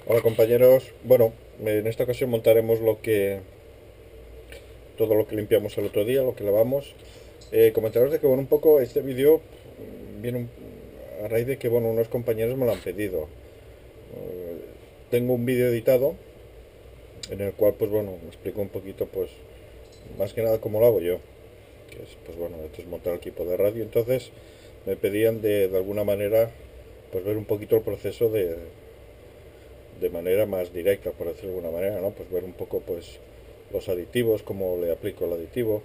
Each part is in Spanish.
Hola compañeros, bueno, en esta ocasión montaremos todo lo que limpiamos el otro día, lo que lavamos. Comentaros de que bueno, un poco este vídeo viene a raíz de que bueno, unos compañeros me lo han pedido. Tengo un vídeo editado en el cual pues bueno, me explico un poquito pues más que nada cómo lo hago yo, que es pues bueno, esto es montar el equipo de radio. Entonces me pedían de alguna manera pues ver un poquito el proceso de manera más directa, por decirlo de alguna manera, ¿no? Pues ver un poco pues los aditivos, cómo le aplico el aditivo.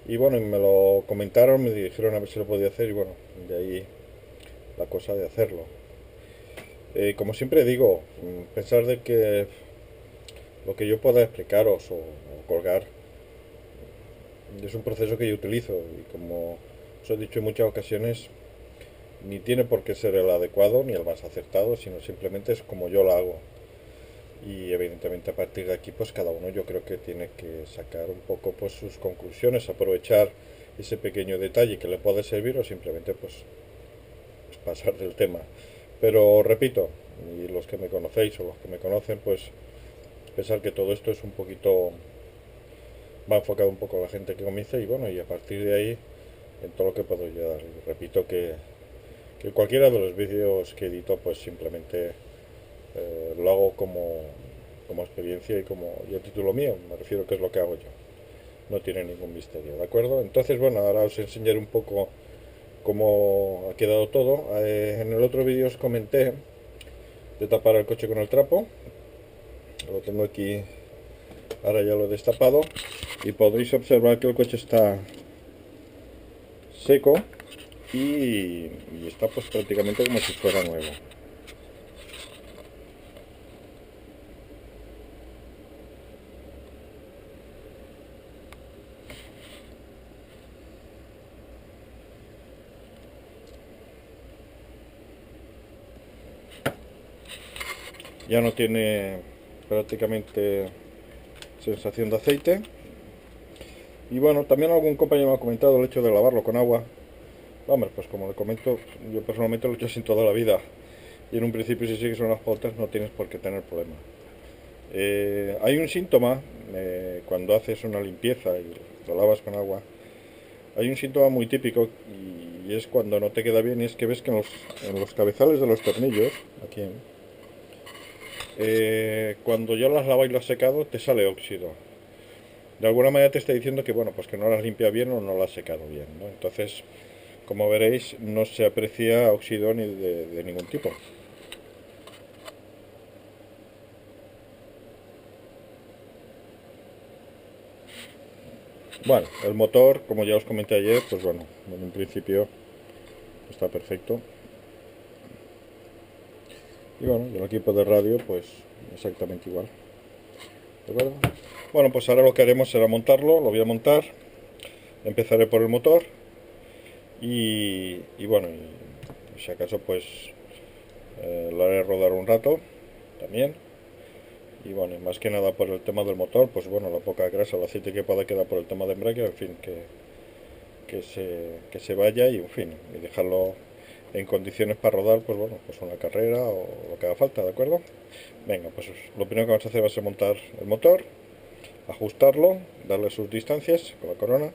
Y bueno, me lo comentaron, me dijeron a ver si lo podía hacer y bueno, de ahí la cosa de hacerlo. Como siempre digo, pensar de que lo que yo pueda explicaros o colgar es un proceso que yo utilizo y como os he dicho en muchas ocasiones, ni tiene por qué ser el adecuado ni el más acertado, sino simplemente es como yo lo hago. Y evidentemente a partir de aquí pues cada uno yo creo que tiene que sacar un poco pues sus conclusiones, aprovechar ese pequeño detalle que le puede servir o simplemente pues pasar del tema. Pero repito, y los que me conocéis o los que me conocen pues pensar que todo esto es un poquito, va enfocado un poco a la gente que comienza y bueno, y a partir de ahí en todo lo que puedo ayudar. Y repito que cualquiera de los vídeos que edito pues simplemente lo hago como experiencia y como yo título mío, me refiero que es lo que hago yo. No tiene ningún misterio, ¿de acuerdo? Entonces, bueno, ahora os enseñaré un poco cómo ha quedado todo. En el otro vídeo os comenté de tapar el coche con el trapo. Lo tengo aquí, ahora ya lo he destapado. Y podréis observar que el coche está seco y está pues prácticamente como si fuera nuevo. Ya no tiene prácticamente sensación de aceite. Y bueno, también algún compañero me ha comentado el hecho de lavarlo con agua. Hombre, pues como le comento, yo personalmente lo he hecho así toda la vida. Y en un principio si sigues unas pautas no tienes por qué tener problema. Hay un síntoma cuando haces una limpieza y lo lavas con agua. Hay un síntoma muy típico y es cuando no te queda bien y es que ves que en los cabezales de los tornillos, aquí, cuando ya las lavas y lo has secado, te sale óxido. De alguna manera te está diciendo que bueno, pues que no las limpia bien o no las has secado bien, ¿no? Entonces, como veréis, no se aprecia óxido ni de ningún tipo. Bueno, el motor, como ya os comenté ayer, pues bueno, en un principio está perfecto. Y bueno, el equipo de radio, pues exactamente igual. ¿De acuerdo? Bueno, pues ahora lo que haremos será montarlo, lo voy a montar. Empezaré por el motor y bueno, y si acaso pues lo haré rodar un rato también. Y bueno, y más que nada por el tema del motor, pues bueno, la poca grasa, el aceite que pueda quedar por el tema de embrague, en fin, que se vaya y en fin, y dejarlo en condiciones para rodar, pues bueno, pues una carrera o lo que haga falta, ¿de acuerdo? Venga, pues lo primero que vamos a hacer va a ser montar el motor, ajustarlo, darle sus distancias con la corona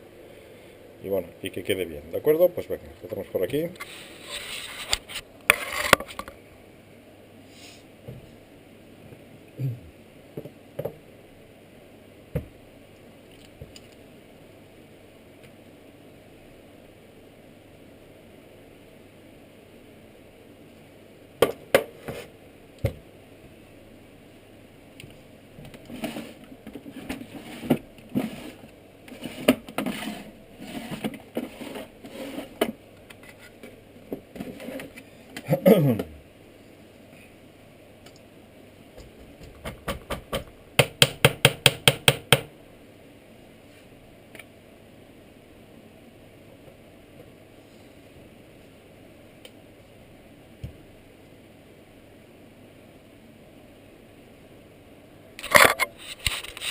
y bueno, y que quede bien, ¿de acuerdo? Pues venga, empezamos por aquí.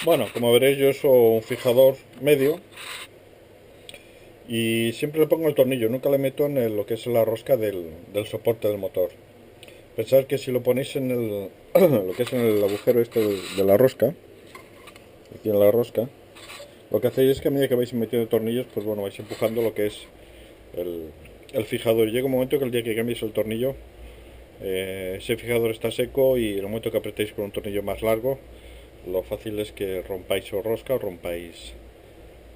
Bueno, como veréis yo uso un fijador medio y siempre le pongo el tornillo, nunca le meto en lo que es la rosca del soporte del motor. Pensad que si lo ponéis en el, lo que es en el agujero este de la rosca, aquí en la rosca, lo que hacéis es que a medida que vais metiendo tornillos, pues bueno, vais empujando lo que es el, el fijador. Llega un momento que el día que cambiéis el tornillo, ese fijador está seco y en el momento que apretéis con un tornillo más largo, lo fácil es que rompáis o rosca o rompáis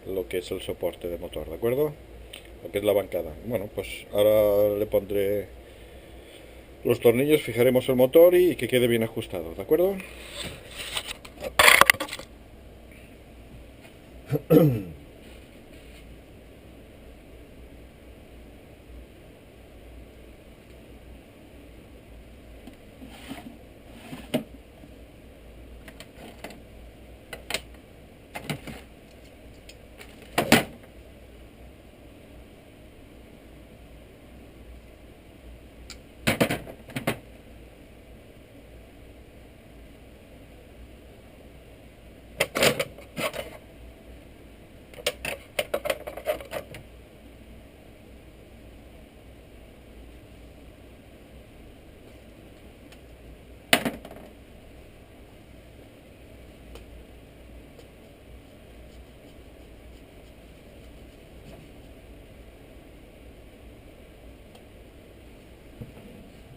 lo que es el soporte de motor, ¿de acuerdo? Lo que es la bancada. Bueno, pues ahora le pondré los tornillos, fijaremos el motor y que quede bien ajustado, ¿de acuerdo?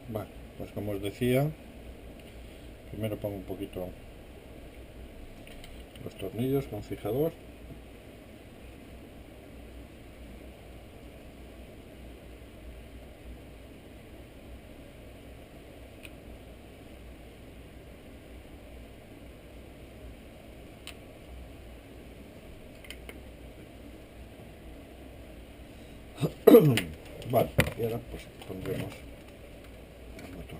Vale, pues como os decía, primero pongo un poquito los tornillos con fijador. Vale, y ahora pues pondremos el motor.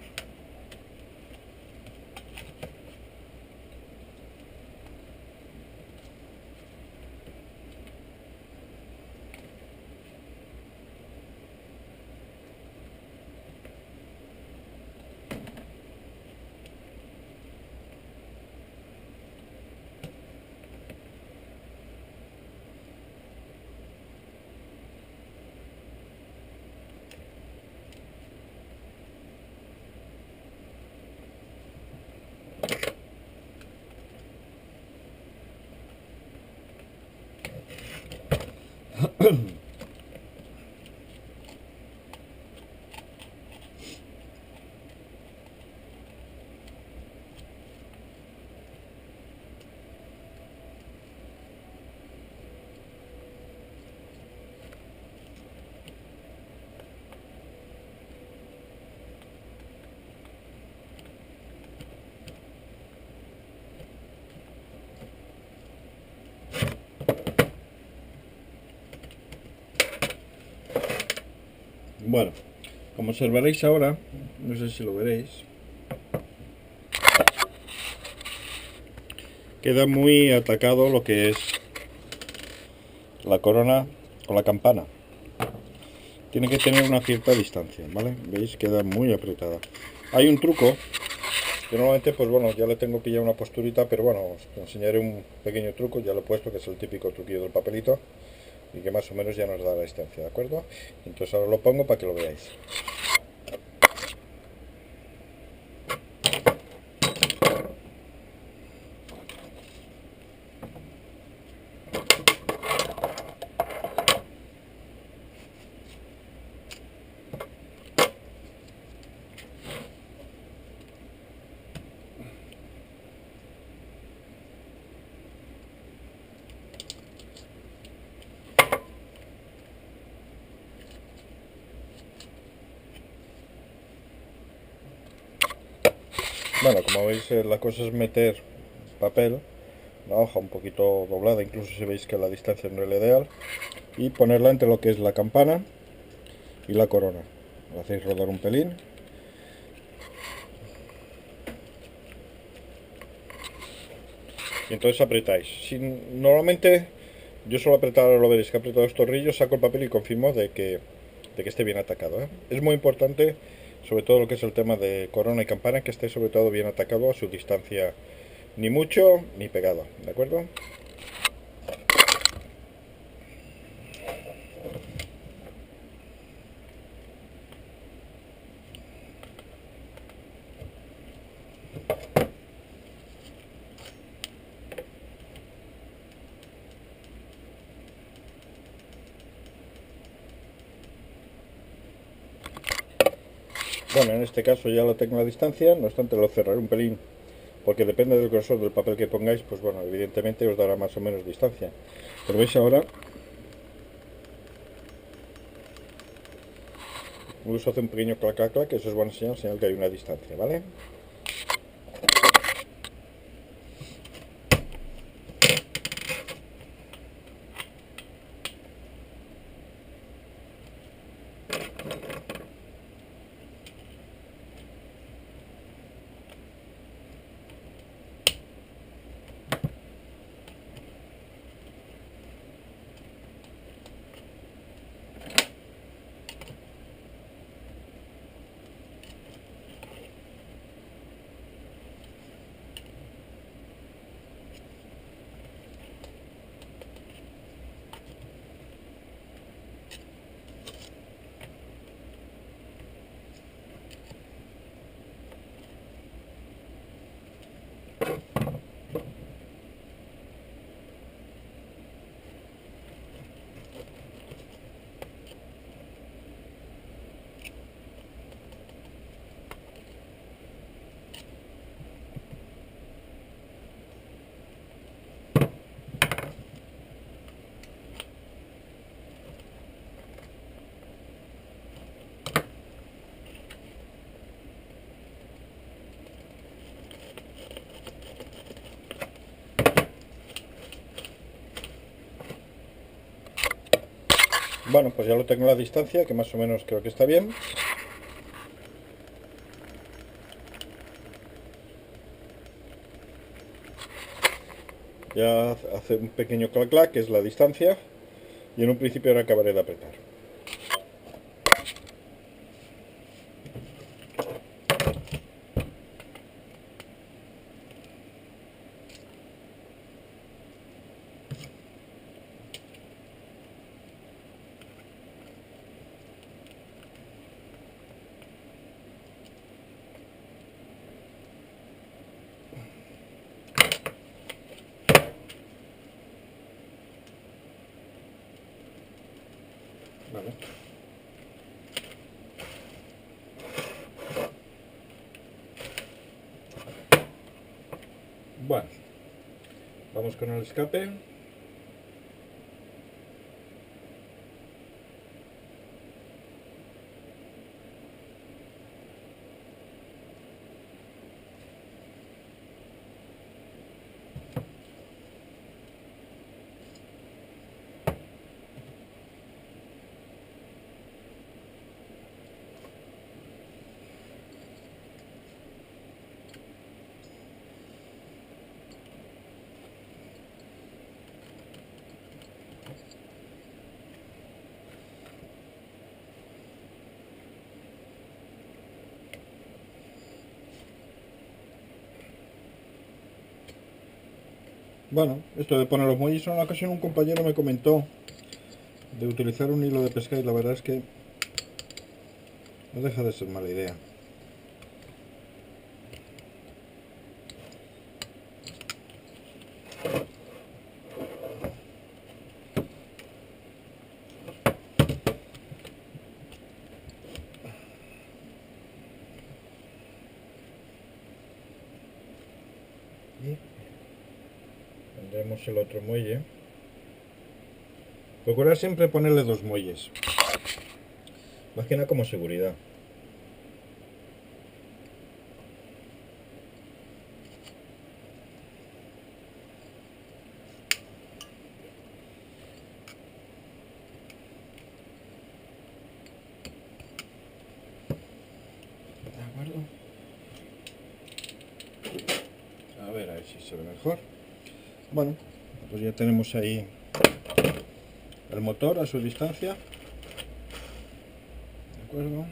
Bueno, como observaréis ahora, no sé si lo veréis, queda muy atacado lo que es la corona o la campana. Tiene que tener una cierta distancia, ¿vale? ¿Veis? Queda muy apretada. Hay un truco que normalmente, pues bueno, ya le tengo pillado una posturita, pero bueno, os enseñaré un pequeño truco, ya lo he puesto, que es el típico truquillo del papelito, y que más o menos ya nos da la distancia, ¿de acuerdo? Entonces ahora lo pongo para que lo veáis. Bueno, como veis, la cosa es meter papel, una hoja un poquito doblada, incluso si veis que la distancia no es la ideal, y ponerla entre lo que es la campana y la corona. Lo hacéis rodar un pelín. Y entonces apretáis. Normalmente yo suelo apretar, lo veréis que aprieto los tornillos, saco el papel y confirmo de que esté bien atacado, ¿eh? Es muy importante, sobre todo lo que es el tema de corona y campana, que esté sobre todo bien atacado a su distancia, ni mucho ni pegado, ¿de acuerdo? Bueno, en este caso ya lo tengo a distancia, no obstante lo cerraré un pelín, porque depende del grosor del papel que pongáis, pues bueno, evidentemente os dará más o menos distancia. Pero veis ahora, uso hace un pequeño clac clac clac, que eso es buena señal, señal que hay una distancia, ¿vale? Bueno, pues ya lo tengo a la distancia, que más o menos creo que está bien. Ya hace un pequeño clac clac, que es la distancia, y en un principio ahora acabaré de apretar. Vale. Bueno, vamos con el escape. Bueno, esto de poner los muelles, en una ocasión un compañero me comentó de utilizar un hilo de pesca y la verdad es que no deja de ser mala idea. Y pondremos el otro muelle. Procurar siempre ponerle dos muelles, más que nada como seguridad. ¿De acuerdo? A ver si se ve mejor. Bueno, pues ya tenemos ahí el motor a su distancia. ¿De acuerdo?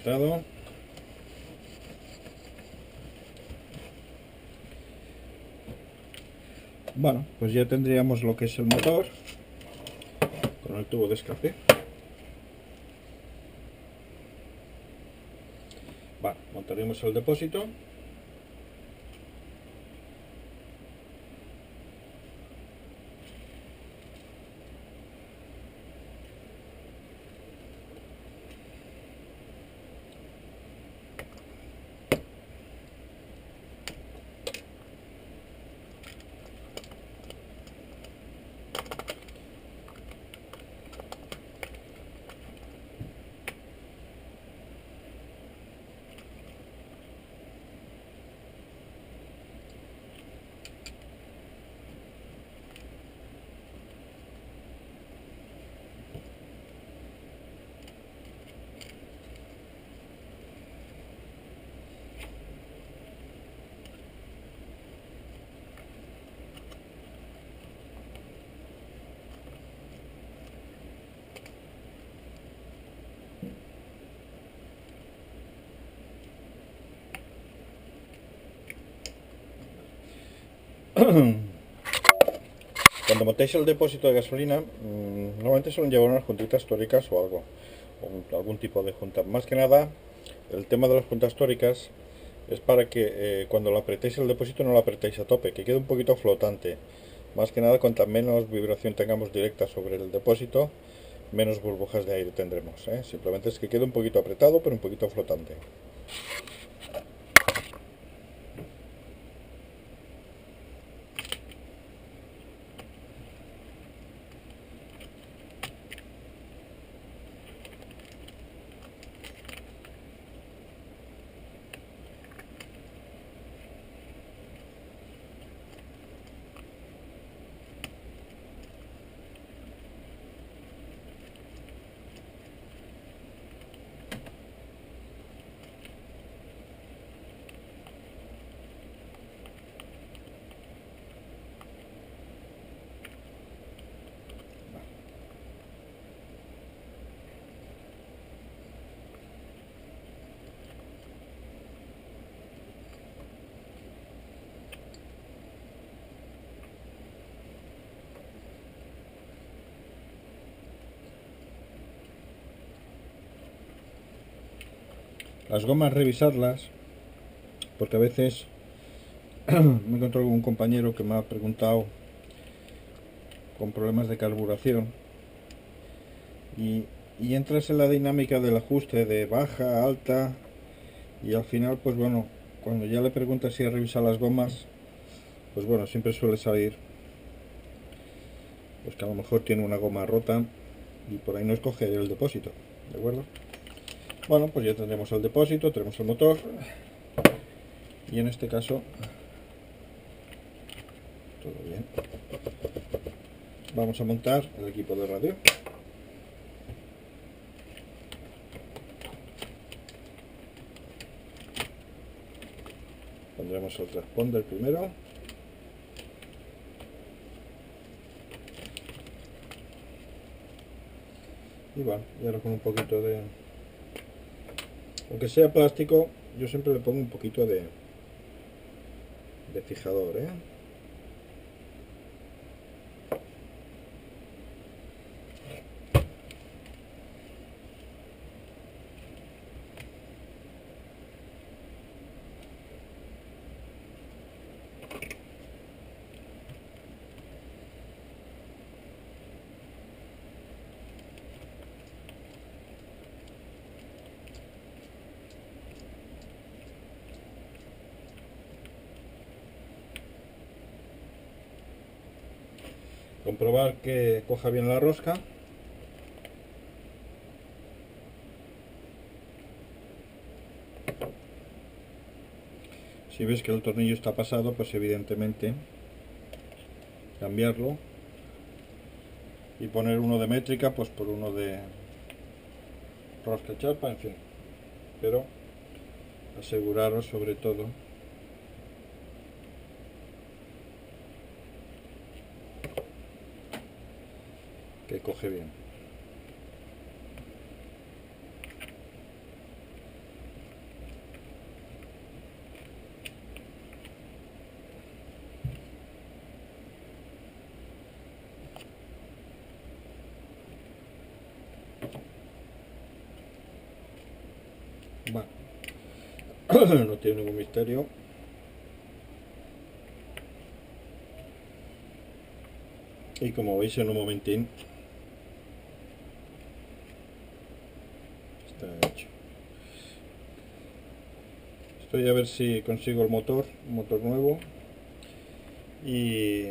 apretado. Bueno, pues ya tendríamos lo que es el motor con el tubo de escape. Vale, montaremos el depósito. Cuando montéis el depósito de gasolina, normalmente suelen llevar unas juntitas tóricas o algo, o algún tipo de junta. Más que nada, el tema de las juntas tóricas es para que cuando lo apretéis el depósito no lo apretéis a tope, que quede un poquito flotante. Más que nada, cuanta menos vibración tengamos directa sobre el depósito, menos burbujas de aire tendremos, ¿eh? Simplemente es que quede un poquito apretado, pero un poquito flotante. Las gomas revisarlas, porque a veces me encontrado con un compañero que me ha preguntado con problemas de carburación y entras en la dinámica del ajuste de baja, alta y al final pues bueno, cuando ya le preguntas si ha revisado las gomas, pues bueno, siempre suele salir pues que a lo mejor tiene una goma rota y por ahí no escoge el depósito, ¿de acuerdo? Bueno, pues ya tendremos el depósito, tenemos el motor y en este caso todo bien. Vamos a montar el equipo de radio. Pondremos el transponder primero. Y bueno, y ahora con un poquito de... Aunque sea plástico, yo siempre le pongo un poquito de fijador, ¿eh? Comprobar que coja bien la rosca. Si ves que el tornillo está pasado, pues evidentemente cambiarlo y poner uno de métrica pues por uno de rosca chapa, en fin. Pero aseguraros sobre todo que coge bien. no tiene ningún misterio. Y como veis, en un momentín está hecho. Estoy a ver si consigo el motor, un motor nuevo, y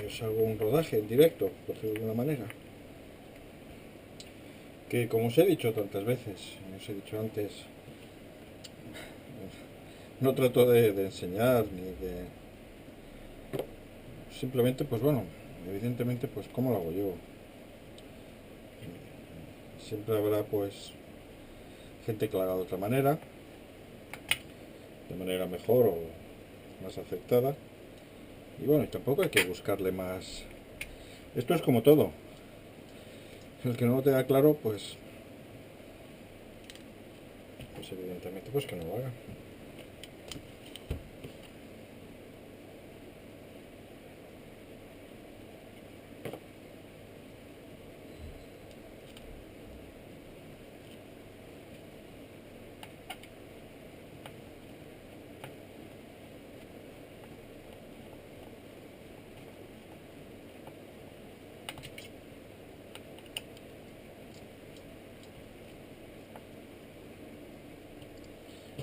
os hago un rodaje en directo, por decirlo de alguna manera. Que como os he dicho tantas veces, os he dicho antes, no trato de enseñar ni de... Simplemente, pues bueno, evidentemente, pues cómo lo hago yo. Siempre habrá pues gente que lo haga de otra manera, de manera mejor o más aceptada. Y bueno, y tampoco hay que buscarle más. Esto es como todo. El que no lo tenga claro, pues evidentemente pues que no lo haga.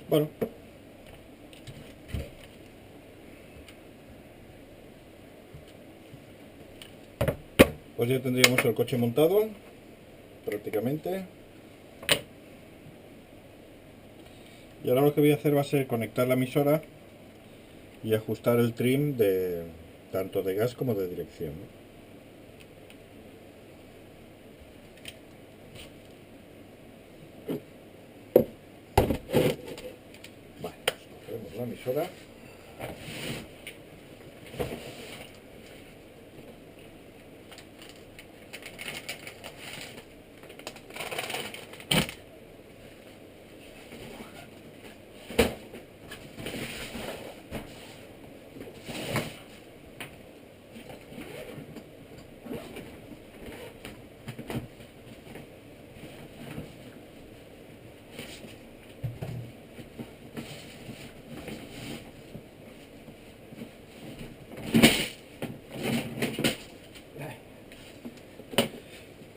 Bueno, pues ya tendríamos el coche montado prácticamente. Y ahora lo que voy a hacer va a ser conectar la emisora y ajustar el trim de tanto de gas como de dirección. Vale, pues cogemos la emisora.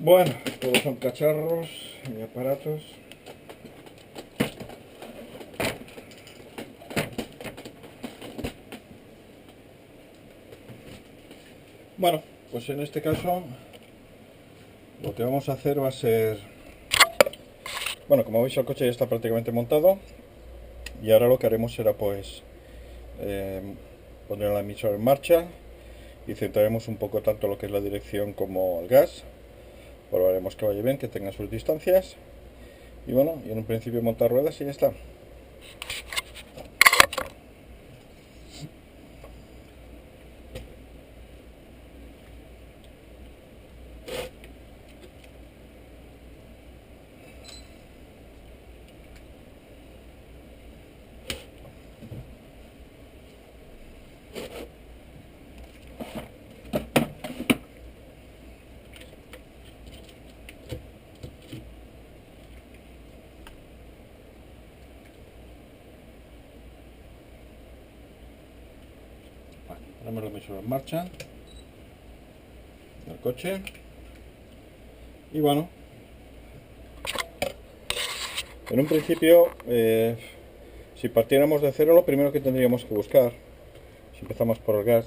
Bueno, todos son cacharros y aparatos. Bueno, pues en este caso lo que vamos a hacer va a ser... Bueno, como veis el coche ya está prácticamente montado y ahora lo que haremos será pues poner la emisora en marcha y centraremos un poco tanto lo que es la dirección como el gas. Probaremos que vaya bien, que tenga sus distancias y bueno, y en un principio montar ruedas y ya está. Ponemos la emisora en marcha del coche y bueno, en un principio si partiéramos de cero, lo primero que tendríamos que buscar, si empezamos por el gas,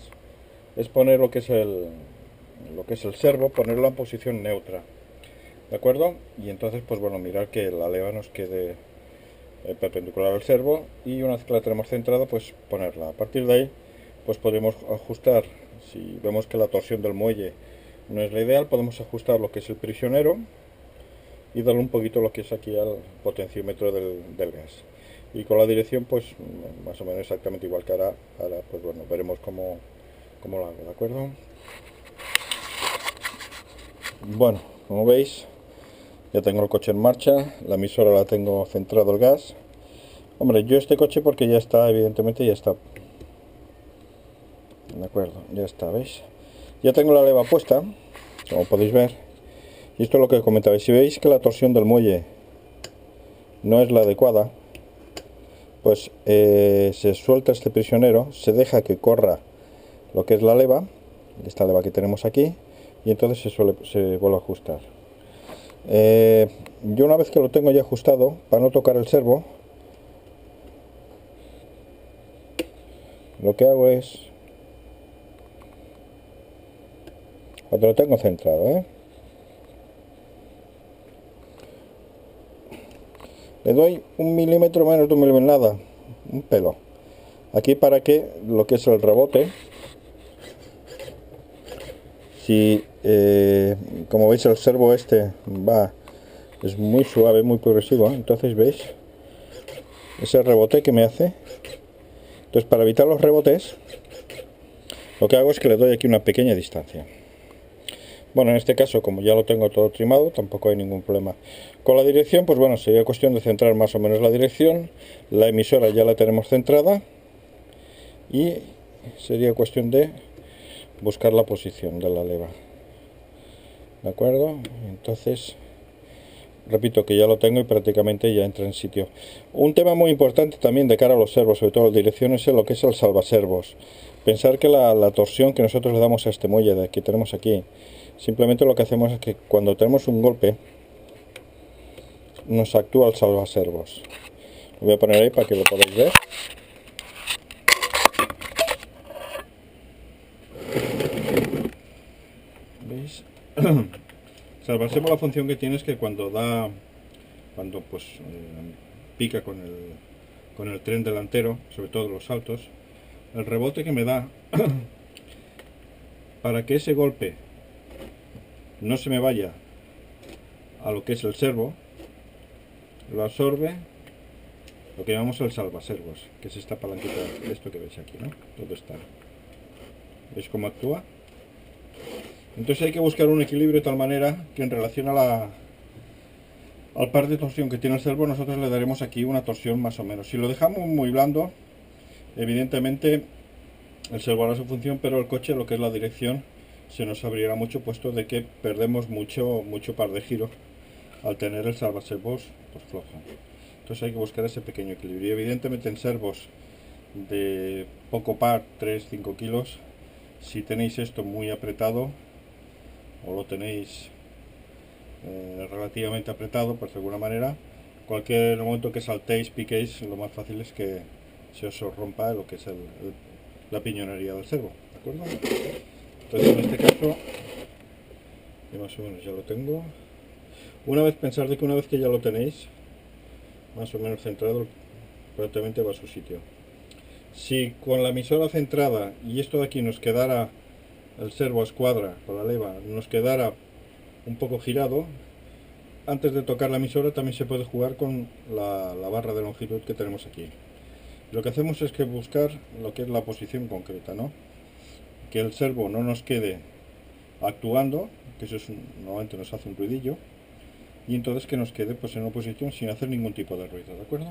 es poner lo que es el servo, ponerlo en posición neutra, ¿de acuerdo? Y entonces pues bueno, mirar que la leva nos quede perpendicular al servo y una vez que la tenemos centrada, pues ponerla. A partir de ahí pues podemos ajustar, si vemos que la torsión del muelle no es la ideal, podemos ajustar lo que es el prisionero y darle un poquito lo que es aquí al potenciómetro del gas. Y con la dirección pues más o menos exactamente igual que ahora pues bueno, veremos cómo lo hago, ¿de acuerdo? Bueno, como veis, ya tengo el coche en marcha, la emisora la tengo centrado el gas. Hombre, yo este coche porque ya está, evidentemente ya está. De acuerdo, ya está, ¿veis? Ya tengo la leva puesta, como podéis ver. Y esto es lo que comentaba. Si veis que la torsión del muelle no es la adecuada, pues se suelta este prisionero, se deja que corra lo que es la leva, esta leva que tenemos aquí, y entonces se vuelve a ajustar. Yo una vez que lo tengo ya ajustado, para no tocar el servo, lo que hago es, cuando lo tengo centrado, le doy 1 milímetro, menos de 1 milímetro, nada, un pelo, aquí, para que lo que es el rebote, si como veis el servo este es muy suave, muy progresivo, entonces veis ese rebote que me hace. Entonces, para evitar los rebotes, lo que hago es que le doy aquí una pequeña distancia. Bueno, en este caso, como ya lo tengo todo trimado, tampoco hay ningún problema. Con la dirección, pues bueno, sería cuestión de centrar más o menos la dirección. La emisora ya la tenemos centrada y sería cuestión de buscar la posición de la leva. ¿De acuerdo? Entonces, repito que ya lo tengo y prácticamente ya entra en sitio. Un tema muy importante también de cara a los servos, sobre todo las direcciones, es lo que es el salvaservos. Pensar que la torsión que nosotros le damos a este muelle que tenemos aquí, simplemente lo que hacemos es que cuando tenemos un golpe, nos actúa el salvaservos. Lo voy a poner ahí para que lo podáis ver. ¿Veis? Salvaservos, la función que tiene es que cuando pues pica con el tren delantero, sobre todo los saltos, el rebote que me da para que ese golpe no se me vaya a lo que es el servo, lo absorbe lo que llamamos el salvaservos, que es esta palanquita, esto que veis aquí, ¿no? Todo está. ¿Veis cómo actúa? Entonces hay que buscar un equilibrio de tal manera que en relación al par de torsión que tiene el servo, nosotros le daremos aquí una torsión más o menos. Si lo dejamos muy blando, evidentemente el servo hará su función, pero el coche, lo que es la dirección, se nos abrirá mucho, puesto de que perdemos mucho par de giro al tener el salvaservos pues flojo. Entonces hay que buscar ese pequeño equilibrio. Y evidentemente en servos de poco par, 3-5 kilos, si tenéis esto muy apretado o lo tenéis relativamente apretado, pues de alguna manera, cualquier momento que saltéis, piquéis, lo más fácil es que se os rompa lo que es la piñonería del servo, ¿de acuerdo? Entonces en este caso, más o menos ya lo tengo. Pensar de que una vez que ya lo tenéis más o menos centrado, prácticamente va a su sitio. Si con la emisora centrada y esto de aquí nos quedara el servo a escuadra con la leva, nos quedara un poco girado, antes de tocar la emisora también se puede jugar con la barra de longitud que tenemos aquí. Lo que hacemos es que buscar lo que es la posición concreta, ¿no? Que el servo no nos quede actuando, que eso normalmente nos hace un ruidillo, y entonces que nos quede pues en una posición sin hacer ningún tipo de ruido, ¿de acuerdo?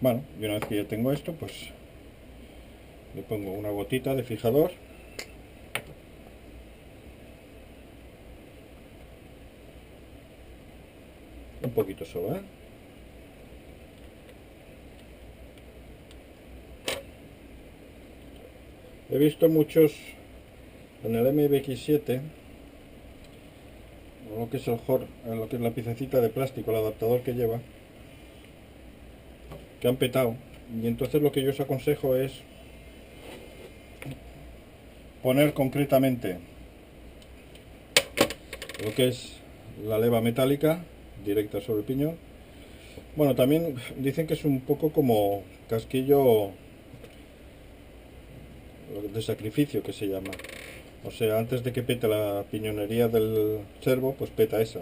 Bueno, y una vez que ya tengo esto, pues le pongo una gotita de fijador. Un poquito solo, ¿eh? He visto muchos en el MBX7, lo que es lo que es la piececita de plástico, el adaptador que lleva, que han petado. Y entonces lo que yo os aconsejo es poner concretamente lo que es la leva metálica directa sobre el piñón. Bueno, también dicen que es un poco como casquillo de sacrificio, que se llama. O sea, antes de que pete la piñonería del servo, pues peta esa.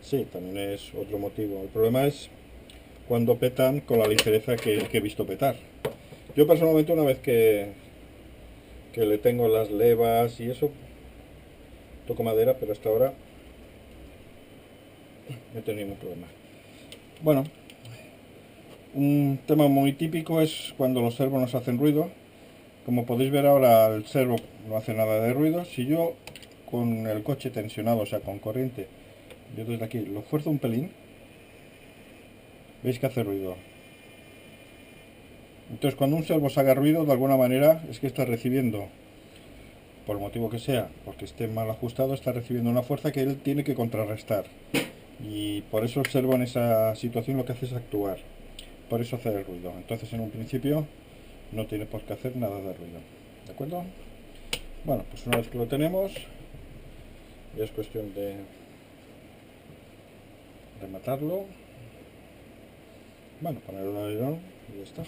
Sí, también es otro motivo. El problema es cuando petan con la ligereza que he visto petar. Yo personalmente, una vez que le tengo las levas y eso, toco madera, pero hasta ahora no he tenido ningún problema. Bueno, un tema muy típico es cuando los servos nos hacen ruido. Como podéis ver ahora, el servo no hace nada de ruido. Si yo con el coche tensionado, o sea con corriente, yo desde aquí lo fuerzo un pelín, veis que hace ruido. Entonces cuando un servo haga ruido, de alguna manera es que está recibiendo, por el motivo que sea, porque esté mal ajustado, está recibiendo una fuerza que él tiene que contrarrestar. Y por eso el servo en esa situación lo que hace es actuar. Por eso hace el ruido. Entonces en un principio no tiene por qué hacer nada de ruido. ¿De acuerdo? Bueno, pues una vez que lo tenemos, ya es cuestión de rematarlo. Bueno, ponerlo al alerón y ya está.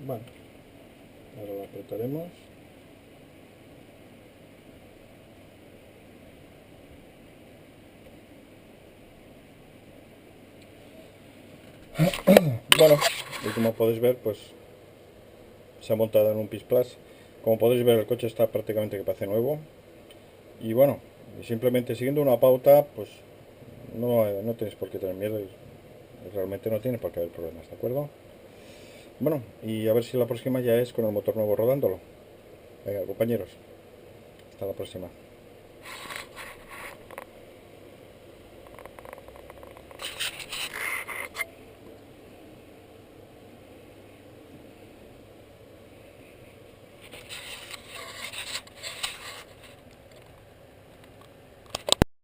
Bueno, ahora lo apretaremos. Bueno, y como podéis ver, pues se ha montado en un PIS Plus. Como podéis ver, el coche está prácticamente que parece nuevo. Y bueno, simplemente siguiendo una pauta, pues no tenéis por qué tener miedo. Y realmente no tiene por qué haber problemas, ¿de acuerdo? Bueno, y a ver si la próxima ya es con el motor nuevo rodándolo. Venga, compañeros, hasta la próxima.